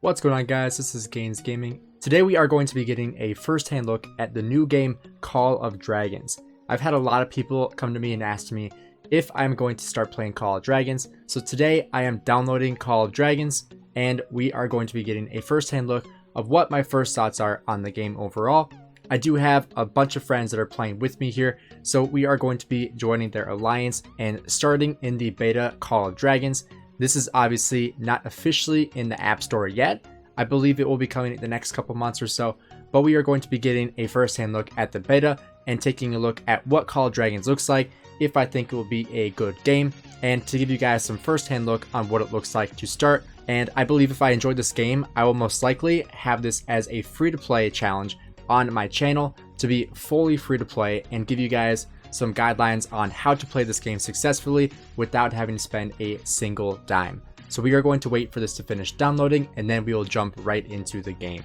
What's going on, guys? This is Gainz Gaming. Today we are going to be getting a first-hand look at the new game Call of Dragons. I've had a lot of people come to me and ask me if I'm going to start playing Call of Dragons. So today I am downloading Call of Dragons and we are going to be getting a first-hand look of what my first thoughts are on the game overall. I do have a bunch of friends that are playing with me here, so we are going to be joining their alliance and starting in the beta Call of Dragons. This is obviously not officially in the App Store yet. I believe it will be coming in the next couple months or so, but we are going to be getting a first-hand look at the beta and taking a look at what Call of Dragons looks like, if I think it will be a good game, and to give you guys some first-hand look on what it looks like to start. And I believe if I enjoy this game, I will most likely have this as a free-to-play challenge on my channel to be fully free-to-play and give you guys some guidelines on how to play this game successfully without having to spend a single dime. So we are going to wait for this to finish downloading and then we will jump right into the game.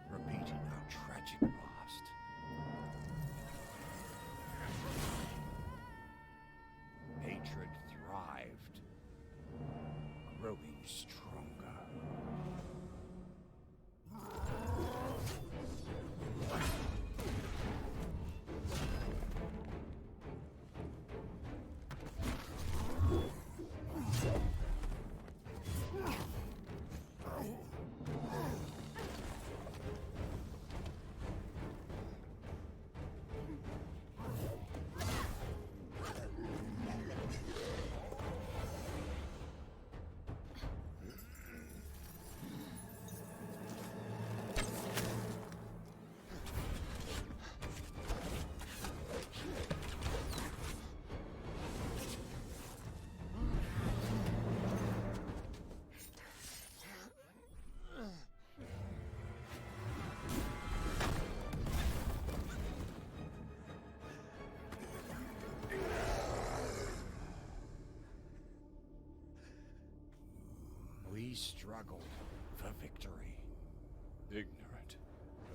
Repeating our tragic past. Hatred thrived, growing stronger. We struggled for victory, ignorant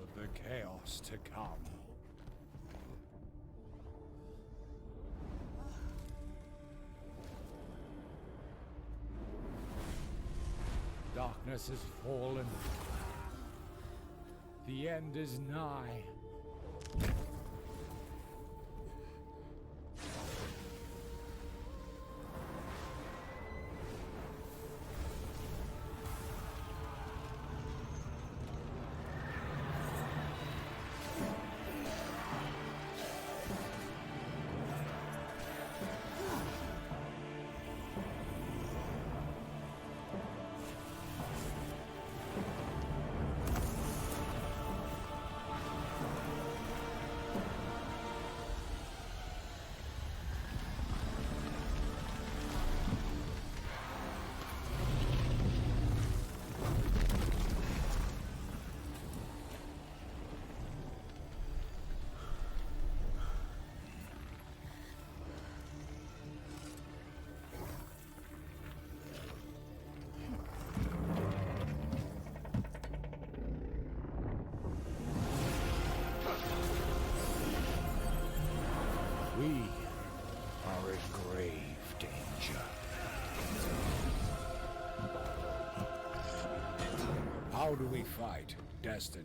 of the chaos to come. Darkness has fallen. The end is nigh. We are in grave danger. How do we fight destiny?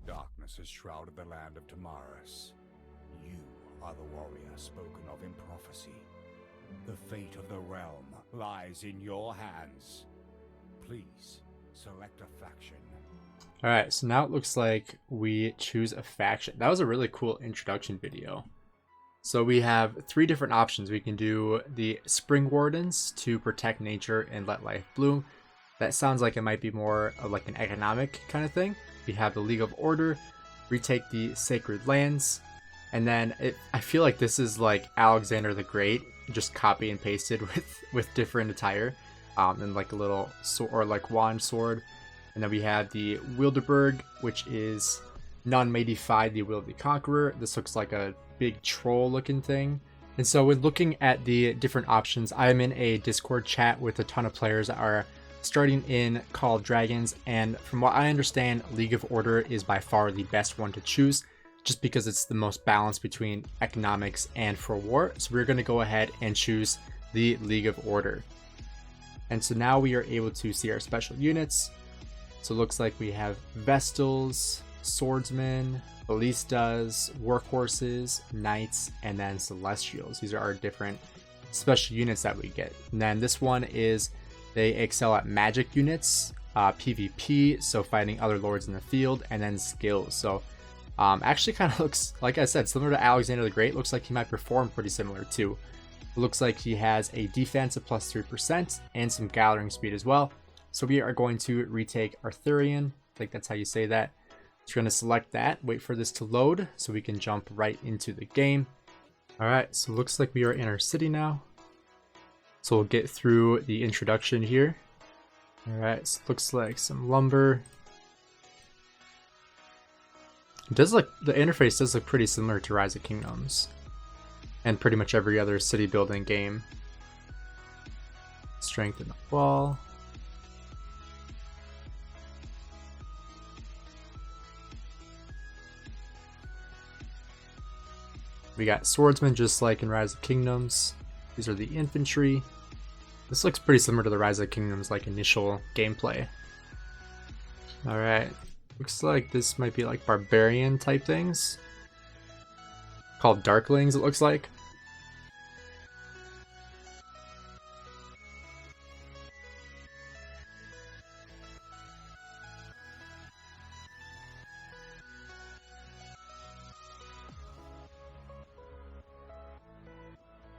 Darkness has shrouded the land of Tamaris. You are the warrior spoken of in prophecy. The fate of the realm lies in your hands. Please select a faction. Alright, so now it looks like we choose a faction. That was a really cool introduction video. So we have three different options. We can do the Spring Wardens to protect nature and let life bloom. That sounds like it might be more of like an economic kind of thing. We have the League of Order, retake the Sacred Lands, and then I feel like this is like Alexander the Great, just copy and pasted with different attire, and like a little sword or like wand sword. And then we have the Wilderberg, which is none may defy the will of the conqueror. This looks like a big troll looking thing. And so with looking at the different options, I'm in a Discord chat with a ton of players that are starting in Call of Dragons, and from what I understand, League of Order is by far the best one to choose, just because it's the most balanced between economics and for war. So we're going to go ahead and choose the League of Order. And so now we are able to see our special units. So it looks like we have Vestals, Swordsmen, Ballistas, Workhorses, Knights, and then Celestials. These are our different special units that we get. And then this one is they excel at magic units, PvP, so fighting other lords in the field, and then skills. So actually kind of looks, like I said, similar to Alexander the Great. Looks like he might perform pretty similar too. It looks like he has a defense of plus 3% and some gathering speed as well. So we are going to retake Arthurian. I think that's how you say that. So we're going to select that, wait for this to load so we can jump right into the game. All right, so it looks like we are in our city now. So we'll get through the introduction here. All right, so it looks like some lumber. It does look, the interface does look pretty similar to Rise of Kingdoms and pretty much every other city building game. Strengthen the wall. We got swordsmen just like in Rise of Kingdoms. These are the infantry. This looks pretty similar to the Rise of Kingdoms like initial gameplay. Alright, looks like this might be like barbarian type things. Called Darklings, it looks like.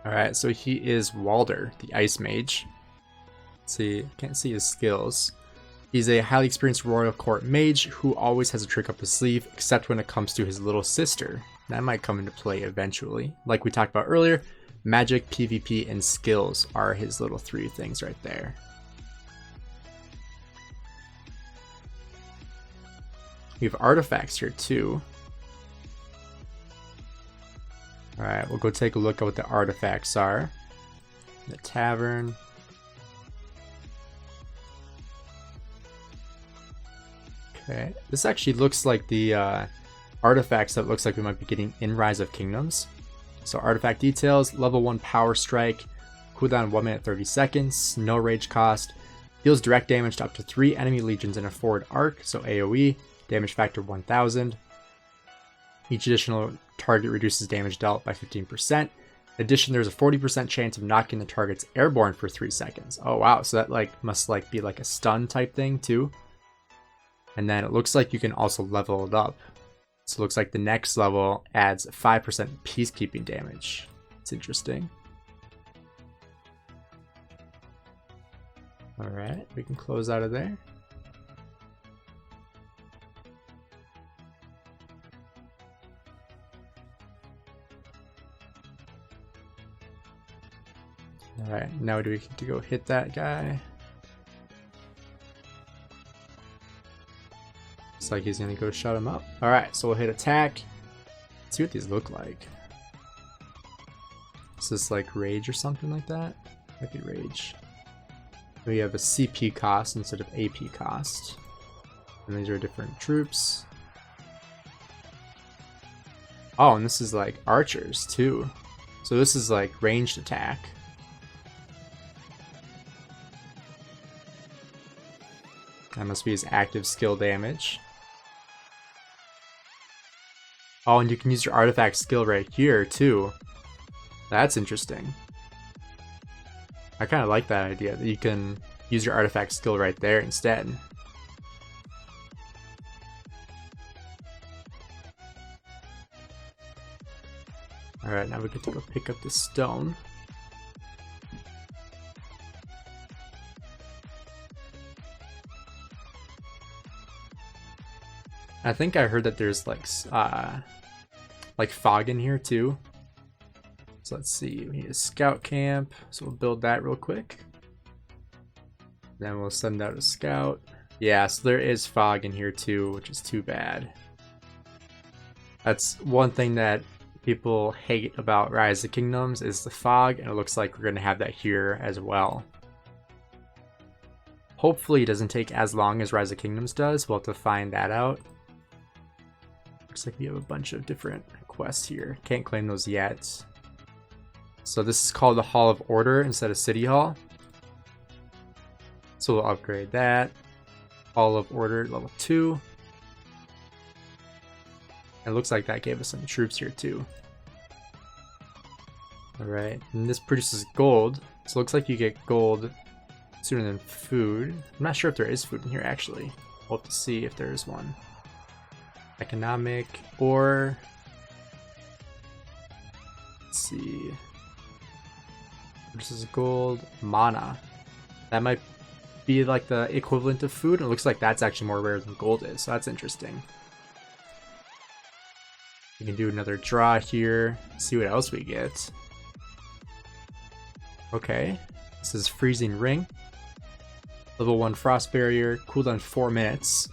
Alright, so he is Walder, the Ice Mage. Let's see, can't see his skills. He's a highly experienced royal court mage who always has a trick up his sleeve, except when it comes to his little sister. That might come into play eventually. Like we talked about earlier, magic, PvP, and skills are his little three things right there. We have artifacts here too. Alright, we'll go take a look at what the artifacts are. The tavern. Okay, this actually looks like the artifacts that looks like we might be getting in Rise of Kingdoms. So artifact details, level 1 power strike, cooldown 1 minute 30 seconds, no rage cost, deals direct damage to up to 3 enemy legions in a forward arc, so AoE, damage factor 1000. Each additional target reduces damage dealt by 15%. In addition, there's a 40% chance of knocking the target's airborne for 3 seconds. Oh wow, so that like must like be like a stun type thing too. And then it looks like you can also level it up. So it looks like the next level adds 5% peacekeeping damage. It's interesting. Alright, we can close out of there. Alright, now do we get to go hit that guy? Looks like he's gonna go shut him up. Alright, so we'll hit attack. Let's see what these look like. Is this like rage or something like that? Might be rage. We have a CP cost instead of AP cost. And these are different troops. Oh, and this is like archers too. So this is like ranged attack. That must be his active skill damage. Oh, and you can use your artifact skill right here too. That's interesting. I kind of like that idea that you can use your artifact skill right there instead. Alright, now we get to go pick up this stone. I think I heard that there's like fog in here too. So let's see, we need a scout camp. So we'll build that real quick. Then we'll send out a scout. Yeah, so there is fog in here too, which is too bad. That's one thing that people hate about Rise of Kingdoms is the fog, and it looks like we're going to have that here as well. Hopefully it doesn't take as long as Rise of Kingdoms does. We'll have to find that out. Looks like we have a bunch of different quests here. Can't claim those yet. So this is called the Hall of Order instead of City Hall. So we'll upgrade that. Hall of Order level 2. It looks like that gave us some troops here too. Alright, and this produces gold. So it looks like you get gold sooner than food. I'm not sure if there is food in here actually. We'll have to see if there is one. Economic or... Let's see. Produces gold. Mana. That might be like the equivalent of food. It looks like that's actually more rare than gold is. So that's interesting. We can do another draw here, see what else we get. Okay, this is Freezing Ring. Level 1 Frost Barrier, cooldown 4 minutes.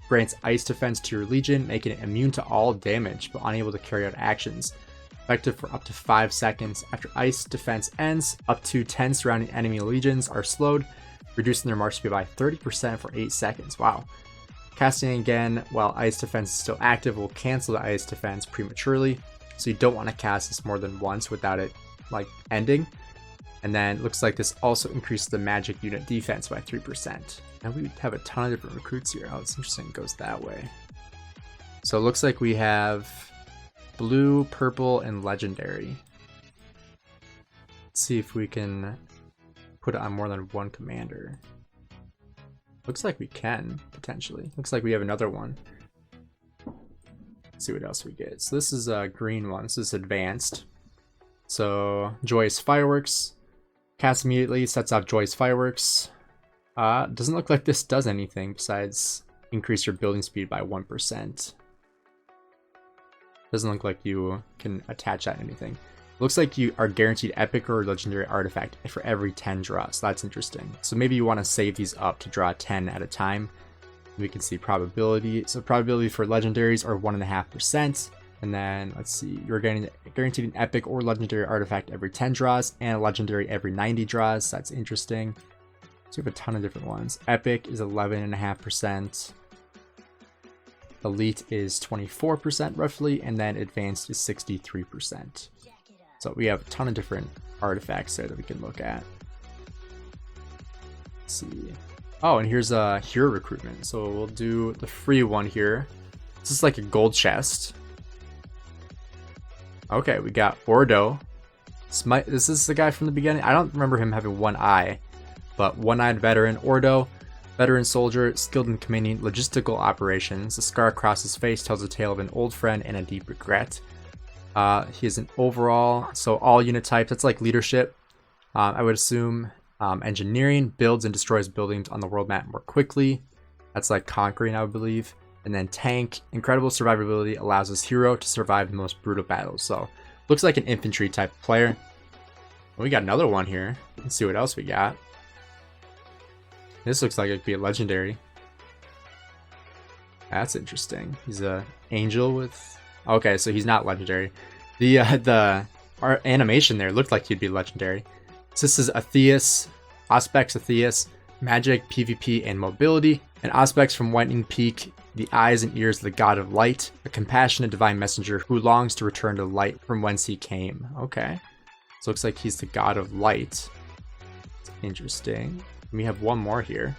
Grants ice defense to your legion, making it immune to all damage, but unable to carry out actions. Effective for up to 5 seconds. After ice defense ends, up to 10 surrounding enemy legions are slowed, reducing their march speed by 30% for 8 seconds. Wow. Casting again while ice defense is still active will cancel the ice defense prematurely, so you don't want to cast this more than once without it like ending. And then it looks like this also increases the magic unit defense by 3%. And we have a ton of different recruits here. Oh, it's interesting it goes that way. So it looks like we have blue, purple, and legendary. Let's see if we can put it on more than one commander. Looks like we can, potentially. Looks like we have another one. Let's see what else we get. So this is a green one. This is advanced. So Joyous Fireworks. Cast immediately, sets off Joyous Fireworks. Doesn't look like this does anything besides increase your building speed by 1%. Doesn't look like you can attach that to anything. Looks like you are guaranteed epic or legendary artifact for every 10 draws. That's interesting. So maybe you want to save these up to draw 10 at a time. We can see probability. So probability for legendaries are 1.5%. And then let's see, you're getting guaranteed an epic or legendary artifact every 10 draws and a legendary every 90 draws. That's interesting. So we have a ton of different ones. Epic is 11.5%. Elite is 24% roughly, and then advanced is 63%. So we have a ton of different artifacts there that we can look at. Let's see. Oh, and here's a hero recruitment. So we'll do the free one here. This is like a gold chest. Okay, we got Ordo. This is the guy from the beginning. I don't remember him having one eye, but one-eyed veteran Ordo. Veteran soldier, skilled in commanding logistical operations. The scar across his face tells a tale of an old friend and a deep regret. He is an overall, so all unit types. That's like leadership. I would assume engineering, builds and destroys buildings on the world map more quickly. That's like conquering, I would believe. And then tank, incredible survivability, allows his hero to survive the most brutal battles. So looks like an infantry type of player. We got another one here. Let's see what else we got. This looks like it could be a legendary. That's interesting. He's a angel with... Okay, so he's not legendary. The animation there looked like he'd be legendary. So this is Atheus, Aspects Atheus, Magic, PvP, and Mobility. And Aspects from Whitening Peak, the eyes and ears of the God of Light, a compassionate divine messenger who longs to return to light from whence he came. Okay. So it looks like he's the God of Light. It's interesting. We have one more here.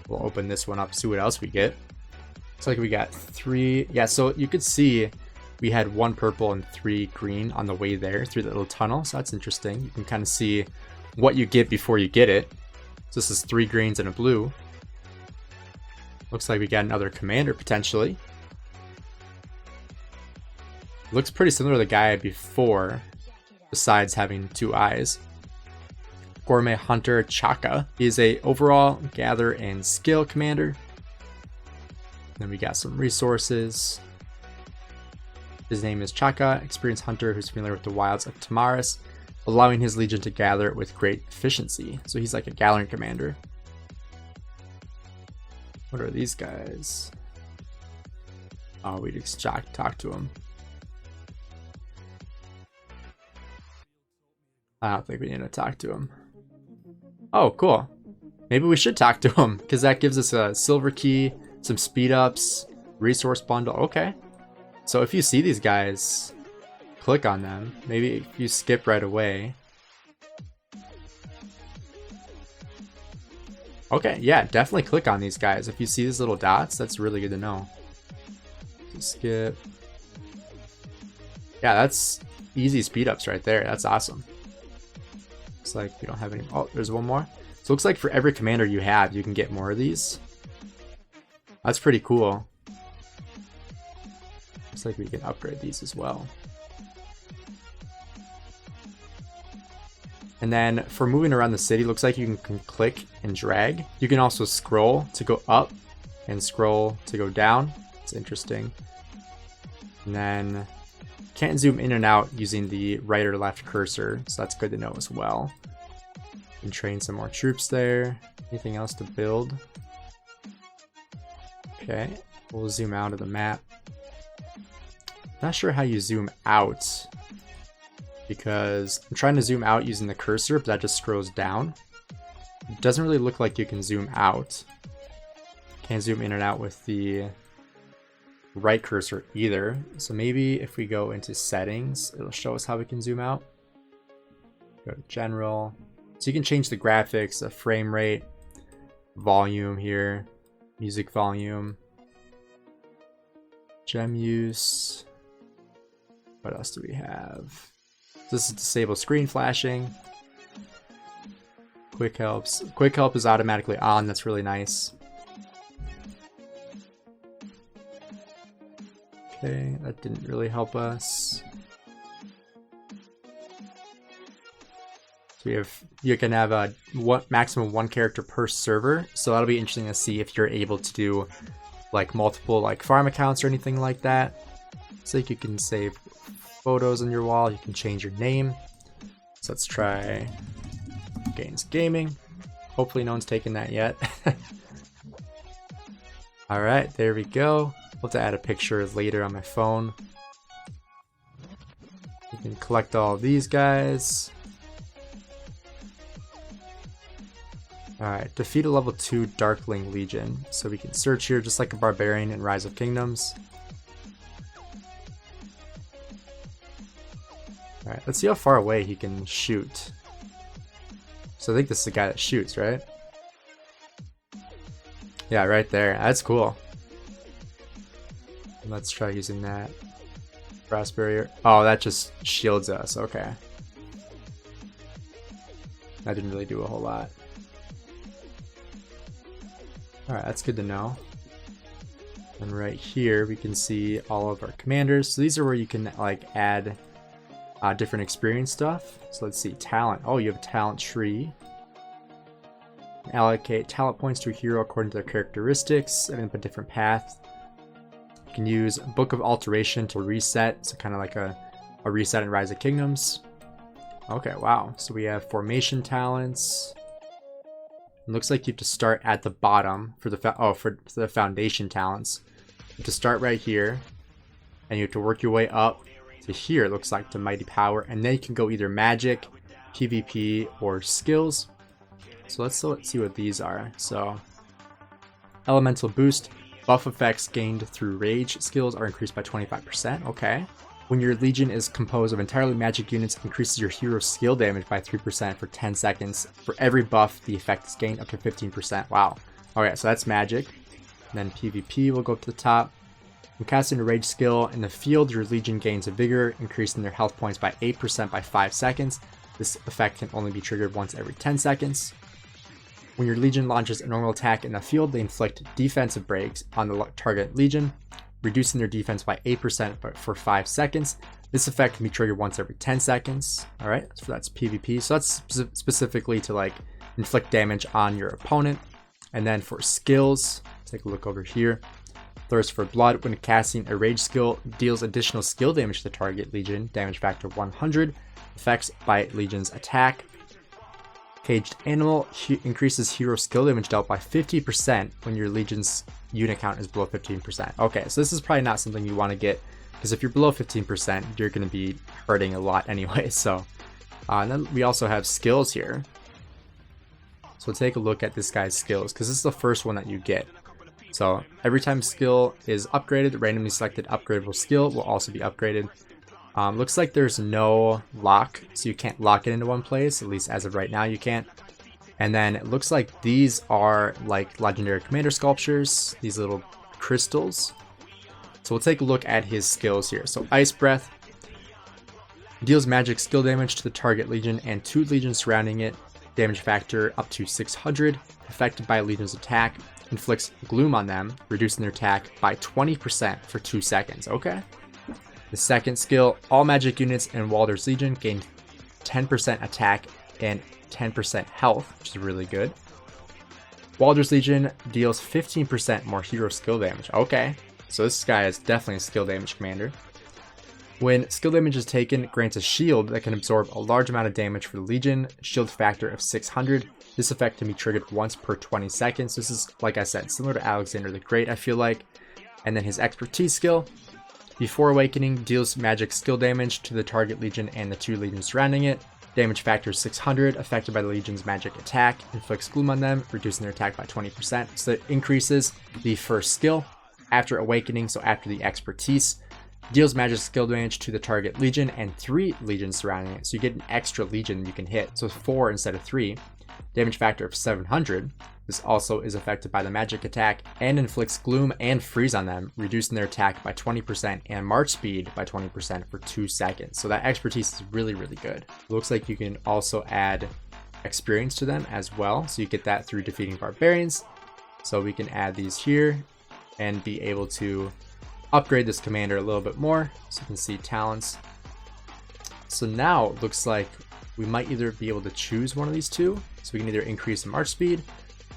We'll open this one up, see what else we get. Looks like we got 3. Yeah, so you could see we had 1 purple and 3 green on the way there through the little tunnel. So that's interesting. You can kind of see what you get before you get it. So this is 3 greens and a blue. Looks like we got another commander potentially. Looks pretty similar to the guy before, besides having 2 eyes. Gourmet Hunter Chaka. He is a overall gather and skill commander. Then we got some resources. His name is Chaka, experienced hunter who's familiar with the wilds of Tamaris, allowing his legion to gather with great efficiency. So he's like a gathering commander. What are these guys? Oh, we just talk to him. I don't think we need to talk to him. Oh, cool. Maybe we should talk to him, because that gives us a silver key, some speed ups, resource bundle. Okay. So if you see these guys, click on them. Maybe if you skip right away. Okay, yeah, definitely click on these guys. If you see these little dots, that's really good to know. So skip. Yeah, that's easy speed ups right there. That's awesome. Looks like we don't have any. Oh, there's one more. So it looks like for every commander you have, you can get more of these. That's pretty cool. Looks like we can upgrade these as well. And then for moving around the city, looks like you can click and drag. You can also scroll to go up and scroll to go down. It's interesting. And then can't zoom in and out using the right or left cursor, so that's good to know as well. And train some more troops there. Anything else to build? Okay, we'll zoom out of the map. Not sure how you zoom out, because I'm trying to zoom out using the cursor, but that just scrolls down. It doesn't really look like you can zoom out. Can't zoom in and out with the right cursor either. So maybe if we go into settings, it'll show us how we can zoom out. Go to general. So you can change the graphics, the frame rate, volume here, music volume, gem use. What else do we have? This is disable screen flashing. Quick helps. Quick help is automatically on. That's really nice. Okay, that didn't really help us. So you can have a maximum one character per server. So that'll be interesting to see if you're able to do like multiple like farm accounts or anything like that. So you can save photos on your wall. You can change your name. So let's try Gainz Gaming. Hopefully no one's taken that yet. All right, there we go. I'll have to add a picture later on my phone. You can collect all of these guys. Alright, defeat a level 2 Darkling Legion. So we can search here just like a barbarian in Rise of Kingdoms. Alright, let's see how far away he can shoot. So I think this is the guy that shoots, right? Yeah, right there. That's cool. Let's try using that. Frost barrier. Oh, that just shields us. Okay. That didn't really do a whole lot. Alright, that's good to know. And right here we can see all of our commanders. So these are where you can like add different experience stuff. So let's see, talent. Oh, you have a talent tree. Allocate talent points to a hero according to their characteristics and a different path. You can use Book of Alteration to reset, so kind of like a reset in Rise of Kingdoms. Okay, wow. So we have formation talents. It looks like you have to start at the bottom for the foundation talents. You have to start right here, and you have to work your way up to here. It looks like to Mighty Power, and then you can go either Magic, PvP, or Skills. So let's see what these are. So Elemental Boost. Buff effects gained through Rage skills are increased by 25%. Okay. When your Legion is composed of entirely magic units, increases your hero's skill damage by 3% for 10 seconds. For every buff, the effect is gained up to 15%. Wow. Okay, so that's magic. And then PvP will go up to the top. When casting a Rage skill in the field, your Legion gains a Vigor, increasing their health points by 8% by 5 seconds. This effect can only be triggered once every 10 seconds. When your Legion launches a normal attack in the field, they inflict defensive breaks on the target Legion, reducing their defense by 8% for 5 seconds. This effect can be triggered once every 10 seconds. Alright, so that's PvP. So that's specifically to like inflict damage on your opponent. And then for skills, take a look over here. Thirst for Blood. When casting a Rage skill, deals additional skill damage to the target Legion, damage factor 100. Effects by Legion's attack. Caged Animal increases hero skill damage dealt by 50% when your Legion's unit count is below 15%. Okay, so this is probably not something you want to get, because if you're below 15%, you're going to be hurting a lot anyway, so And then we also have skills here. So take a look at this guy's skills, because this is the first one that you get. So every time skill is upgraded, the randomly selected upgradable skill will also be upgraded. Looks like there's no lock, so you can't lock it into one place, at least as of right now you can't. And then it looks like these are like legendary commander sculptures, these little crystals. So we'll take a look at his skills here. So Ice Breath deals magic skill damage to the target legion and 2 legions surrounding it. Damage factor up to 600. Affected by a legion's attack, inflicts gloom on them, reducing their attack by 20% for 2 seconds. Okay. The second skill, all magic units in Walder's Legion gain 10% attack and 10% health, which is really good. Walder's Legion deals 15% more hero skill damage. Okay. So this guy is definitely a skill damage commander. When skill damage is taken, it grants a shield that can absorb a large amount of damage for the Legion, shield factor of 600. This effect can be triggered once per 20 seconds. This is, like I said, similar to Alexander the Great, I feel like. And then his expertise skill, before awakening, deals magic skill damage to the target Legion and the 2 legions surrounding it. Damage factor is 600, affected by the Legion's magic attack, inflicts gloom on them, reducing their attack by 20%. So it increases the first skill after awakening, so after the expertise. Deals magic skill damage to the target legion and 3 legions surrounding it. So you get an extra legion you can hit. So 4 instead of 3. Damage factor of 700. This also is affected by the magic attack and inflicts gloom and freeze on them, reducing their attack by 20% and march speed by 20% for 2 seconds. So that expertise is really, really good. Looks like you can also add experience to them as well. So you get that through defeating barbarians. So we can add these here and be able to upgrade this commander a little bit more. So you can see talents. So now it looks like we might either be able to choose one of these two. So we can either increase the march speed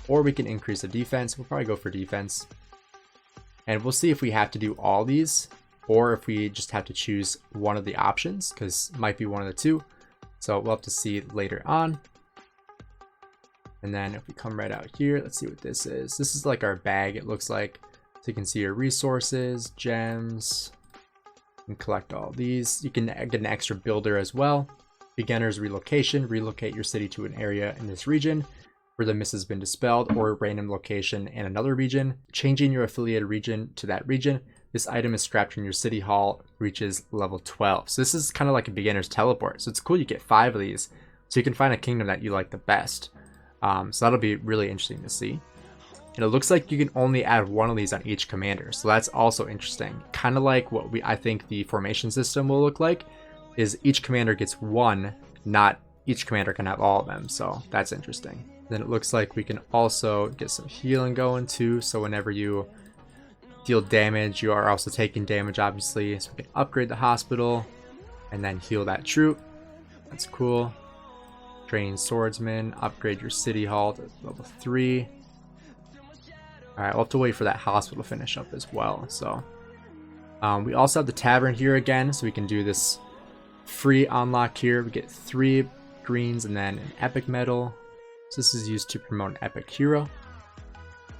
or we can increase the defense. We'll probably go for defense. And we'll see if we have to do all these or if we just have to choose one of the options, because it might be one of the two. So we'll have to see later on. And then if we come right out here, let's see what this is. This is like our bag, it looks like. So you can see your resources, gems, and collect all these. You can get an extra builder as well. Beginner's relocation, relocate your city to an area in this region where the mist has been dispelled, or a random location in another region. Changing your affiliated region to that region. This item is scrapped when your city hall reaches level 12. So this is kind of like a beginner's teleport. So it's cool you get 5 of these. So you can find a kingdom that you like the best. So that'll be really interesting to see. And it looks like you can only add one of these on each commander. So that's also interesting. Kind of like what I think the formation system will look like, is each commander gets one, not each commander can have all of them. So that's interesting. Then it looks like we can also get some healing going too. So whenever you deal damage, you are also taking damage, obviously. So we can upgrade the hospital and then heal that troop. That's cool. Train swordsman, upgrade your city hall to level 3. Alright, we'll have to wait for that hospital to finish up as well. So we also have the tavern here again, so we can do this free unlock here. We get 3 greens and then an epic medal. So this is used to promote an epic hero.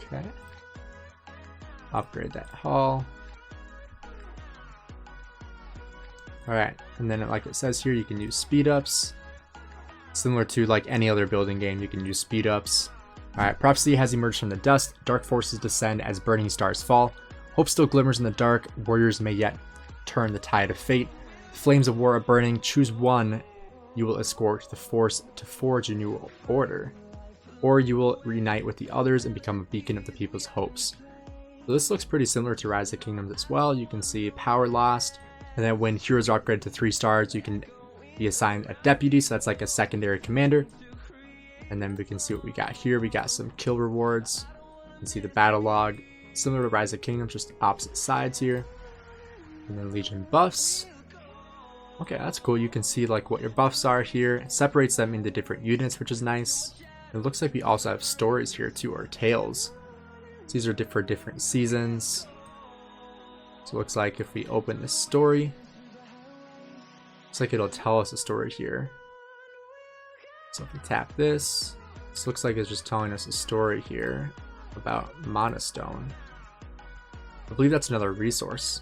Okay. Upgrade that hall. Alright, and then like it says here, you can use speed ups. Similar to like any other building game, you can use speed ups. Alright, prophecy has emerged from the dust. Dark forces descend as burning stars fall. Hope still glimmers in the dark. Warriors may yet turn the tide of fate. Flames of war are burning. Choose one. You will escort the force to forge a new order. Or you will reunite with the others and become a beacon of the people's hopes. So this looks pretty similar to Rise of Kingdoms as well. You can see power lost. And then when heroes are upgraded to 3 stars, you can be assigned a deputy. So that's like a secondary commander. And then we can see what we got here. We got some kill rewards. You can see the battle log. Similar to Rise of Kingdoms, just opposite sides here. And then Legion buffs. Okay, that's cool. You can see like what your buffs are here. It separates them into different units, which is nice. It looks like we also have stories here too, or tales. So these are for different seasons. So it looks like if we open this story, looks like it'll tell us a story here. So if we tap this looks like it's just telling us a story here about Monostone. I believe that's another resource.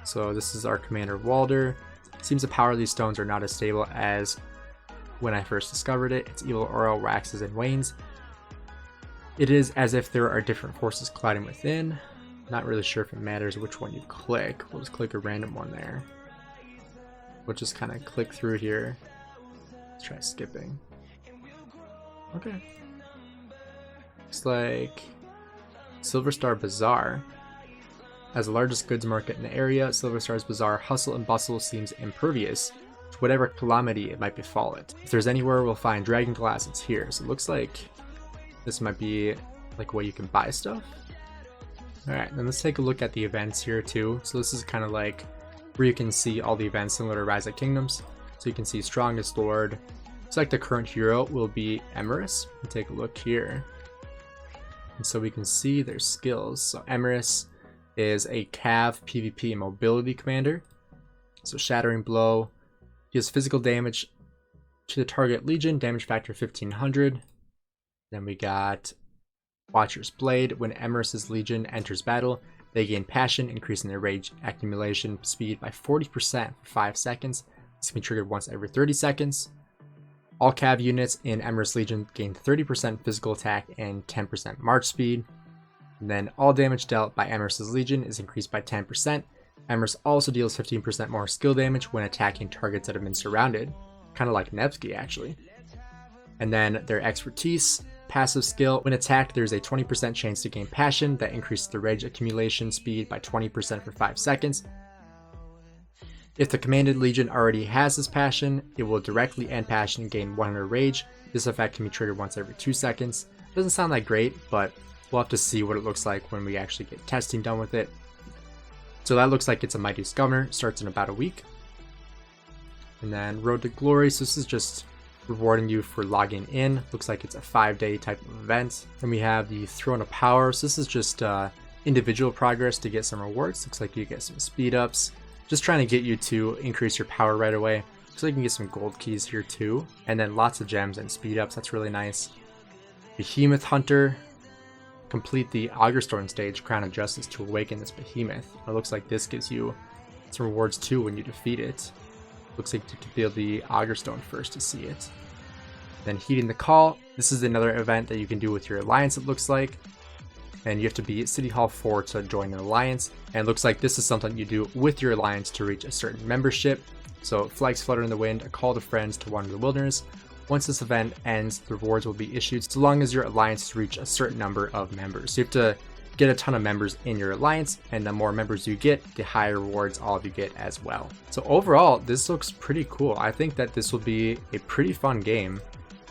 So this is our commander Walder. Seems the power of these stones are not as stable as when I first discovered it. Its evil aura waxes and wanes. It is as if there are different forces colliding within. Not really sure if it matters which one you click. We'll just click a random one there. We'll just kind of click through here. Let's try skipping. Okay. Looks like Silver Star Bazaar. As the largest goods market in the area, Silver Star's Bazaar hustle and bustle seems impervious to whatever calamity it might befall it. If there's anywhere we'll find dragon glass, it's here. So it looks like this might be like a way you can buy stuff. Alright, then let's take a look at the events here too. So this is kind of like where you can see all the events similar to Rise of Kingdoms. So you can see Strongest Lord. Looks like the current hero will be Emerus. We'll take a look here. And so we can see their skills. So Emerus is a Cav, PvP, and mobility commander. So Shattering Blow. He has physical damage to the target legion, damage factor 1500. Then we got Watcher's Blade. When Emerus's legion enters battle, they gain passion, increasing their rage accumulation speed by 40% for 5 seconds. This can be triggered once every 30 seconds. All Cav units in Emerus Legion gain 30% physical attack and 10% march speed. And then all damage dealt by Emerus's Legion is increased by 10%. Emerus also deals 15% more skill damage when attacking targets that have been surrounded. Kind of like Nevsky actually. And then their expertise, passive skill. When attacked, there's a 20% chance to gain passion that increases the rage accumulation speed by 20% for 5 seconds. If the commanded legion already has this passion, it will directly end passion and gain 100 rage. This effect can be triggered once every 2 seconds. Doesn't sound like great, but we'll have to see what it looks like when we actually get testing done with it. So that looks like it's a Mightiest Governor, starts in about a week. And then Road to Glory, so this is just rewarding you for logging in. Looks like it's a 5-day type of event. Then we have the Throne of Power, so this is just individual progress to get some rewards. Looks like you get some speed ups. Just trying to get you to increase your power right away. So you can get some gold keys here too. And then lots of gems and speed ups. That's really nice. Behemoth Hunter. Complete the Augerstone stage, Crown of Justice, to awaken this behemoth. It looks like this gives you some rewards too when you defeat it. Looks like you can build the Augerstone first to see it. Then Heeding the Call. This is another event that you can do with your alliance, it looks like. And you have to be at City Hall 4 to join an alliance. And it looks like this is something you do with your alliance to reach a certain membership. So flags flutter in the wind, a call to friends to wander the wilderness. Once this event ends, the rewards will be issued so long as your alliance reach a certain number of members. So you have to get a ton of members in your alliance, and the more members you get, the higher rewards all of you get as well. So overall, this looks pretty cool. I think that this will be a pretty fun game.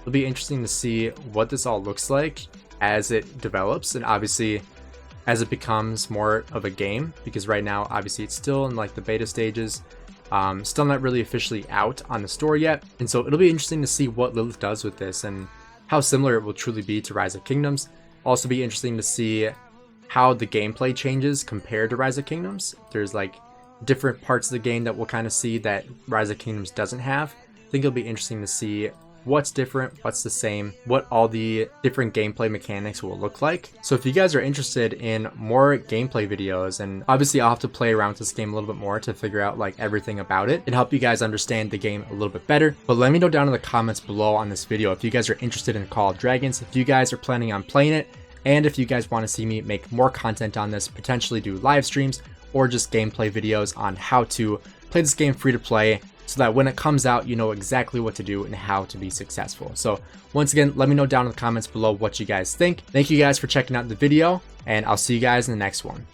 It'll be interesting to see what this all looks like as it develops, and obviously as it becomes more of a game, because right now obviously it's still in like the beta stages, still not really officially out on the store yet. And so it'll be interesting to see what Lilith does with this and how similar it will truly be to Rise of Kingdoms. Also be interesting to see how the gameplay changes compared to Rise of Kingdoms. There's like different parts of the game that we'll kind of see that Rise of Kingdoms doesn't have. I think it'll be interesting to see what's different, what's the same, what all the different gameplay mechanics will look like. So if you guys are interested in more gameplay videos, and obviously I'll have to play around with this game a little bit more to figure out like everything about it and help you guys understand the game a little bit better. But let me know down in the comments below on this video if you guys are interested in Call of Dragons, if you guys are planning on playing it, and if you guys want to see me make more content on this, potentially do live streams or just gameplay videos on how to play this game free to play, so that when it comes out, you know exactly what to do and how to be successful. So once again, let me know down in the comments below what you guys think. Thank you guys for checking out the video, and I'll see you guys in the next one.